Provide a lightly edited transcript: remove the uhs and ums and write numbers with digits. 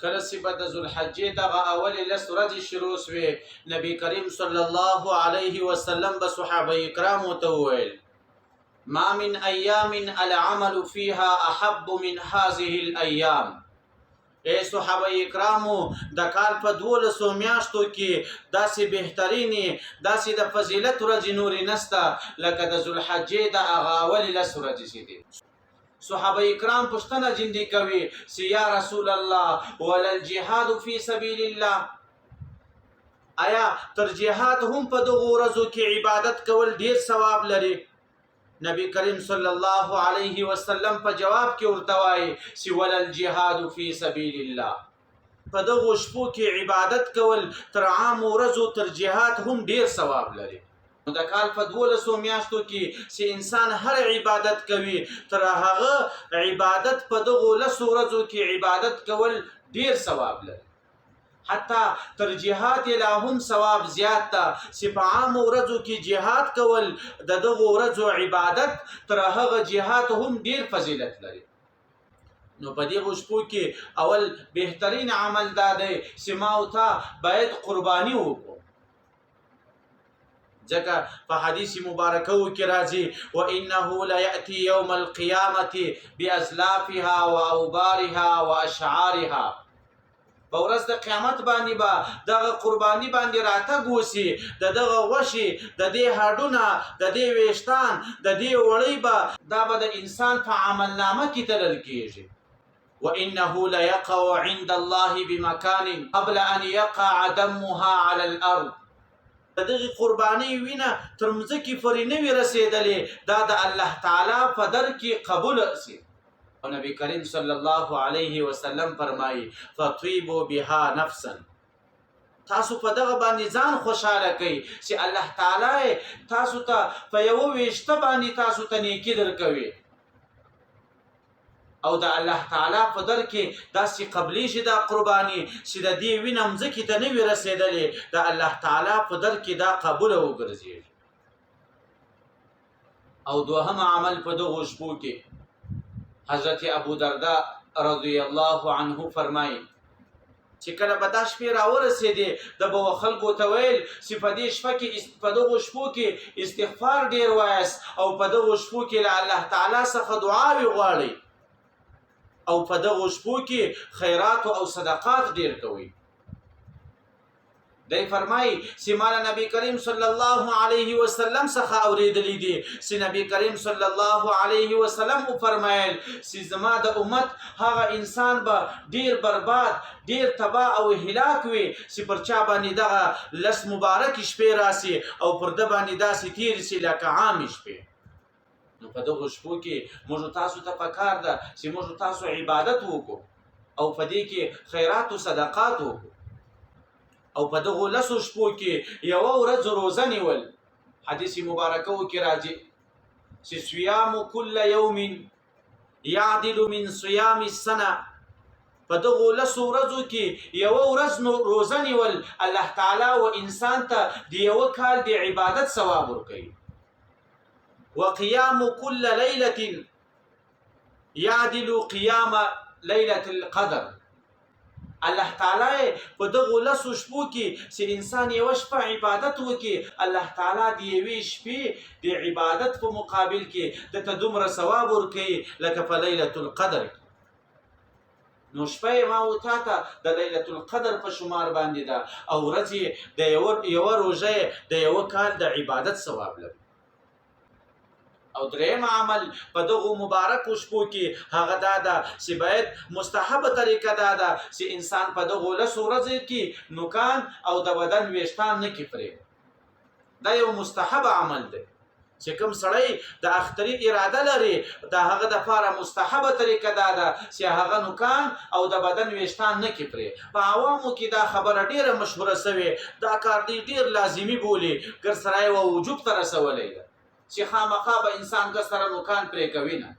کله صفت ذوالحجې دغه اولې لس ورځې شروع شوې، نبی کریم صلی الله علیه وسلم به صحابه کرامو ته وویل ما من ایام العمل فيها احب من هذه الايام. اے صحابه کرامو د کال په 12 میاشتو کې داسې بهترینې داسې د فضیلت ورځې نورې نسته لکه د ذوالحجې د هغه اولې لس ورځې چې دي. صحابه کرام پوښتنه جندي کوي چې یا رسول الله ولا الجهاد فی سبیل الله، آیا تر جهاد هم په دغه ورځو کې عبادت کول ډیر ثواب لري؟ نبی کریم صلی الله علیه وسلم په جواب کې ورته وایي چې ولا الجهاد فی سبیل الله، په دغه شپو کې عبادت کول تر عام ورځو تر جهاد هم ډیر ثواب لري. نو د کال په 12 میاشتو کې چې انسان هر عبادت کوي تر هغه عبادت په دغه لس ورځو کې عبادت کول ډیر ثواب لري. حتی تر جهاد لا هم ثواب زیات تا چې په عام ورځو کې جهاد کول د دغه ورځو عبادت تر هغه جهاد هم ډیر فضیلت لري. نو په دې شپو کې اول بهترین عمل دا دی چې ما او تا باید قرباني وکړو، ځکه په حدیث مبارکه کې راځي وانه لا یاتی یوم القیامه بازلافها واوبارها واشعارها، په ورځ د قیامت باندې به دغه قرباني باندې راتګ وسي، دغه غوښې د دې هډونه د دې ویشتان د دې وړۍ به دا به د انسان په عملنامه کې تلل کېږي. وانه لا يقع عند الله بمكان قبل ان يقع دمها على الارض، دغه قرباني وینه تر مځکې پورې نه وي رسېدلې، دا د الله تعالی په در کې قبول شي. او نبی کریم صلی الله علیه وسلم فرمایي فطيبوا بها نفسا، تاسو په دغه باندې ځان خوشاله کړئ چې الله تعالی تاسو ته په یو ویشته باندې تاسو ته نیکی درکوي، او د الله تعالی په در کې داسې قبلی شي دا قرباني چې د دې وینه مځکې ته نه وي رسېدلې، د الله تعالی په در کې دا قبوله وګرځي. او دوهم عمل په دغه شپو کې حضرت ابو درداء رضی الله عنه فرمایي چې کله به دا شپې راورسېدې د به خلکو ته ویل چې په دې شپه کې په دغو شپو کې استغفار ډېر وایاست او په دغو شپو کې له الله تعالی څخه دعاوې غواړئ او په دغو شپو کې خیرات او صدقات ډېر کوئ. دی فرمایي چې ما نبی کریم صلی الله علیه وسلم څخه اورېدلی دي چې نبی کریم صلی الله علیه وسلم وفرمایل چې زما د امت هغه انسان به ډیر برباد ډیر تباه او هلاک وي چې پر چا باندې دغه لس مبارک شپې راسي او پر ده باندې داسې تېر شي لکه عام شپې. نو په دغو شپو کې موږ تاسو ته پکار ده چې موږ تاسو عبادت وکړو او په دې کې خیرات او صدقات وکړو، او په دغه لسو شپو کې یوه ورځ روزه نیول. حدیث مبارکه کې راځي چې صیام کل یوم یعدل من صیام السنه، په دغه لسو ورځو کې یوه ورځ روزه نیول الله تعالی و انسان ته د یوه کال د عبادت ثواب ورکوي. وقیام کل لیلة یعدل قیام لیلة القدر، الله تعالی په دغه لسو شپو کې چې انسان یوه شپه عبادت وکړي الله تعالی د یوې شپې د عبادت په مقابل کې دته دومره ثواب ورکوي لکه په لیلة القدر. نو شپه یې ما و تا ته د لیلة القدر په شمار باندې ده او ورځ یې د یوه روژه د یوه کال د عبادت ثواب لري. او دریم عمل په دغه مبارکو شپو کې هغه دا ده چې باید مستحبه طریقه دا ده چې انسان په دغه لسو ورځو کې نوکان او د بدن ویښتان نه کې پرېږدي. دا یو مستحب عمل دی چې کوم سړی د اختري اراده لري د هغه دپاره مستحبه طریقه دا ده چې هغه نوکان او د بدن ویښتان نه کې پرې. په عوامو کې دا خبره ډیره مشهوره سوې، دا کار دی ډیر لازمي بولي، ګر سړی و وجوب ته رسولی ده چې خامخا به انسان که سره نوکان پرې کوي نه.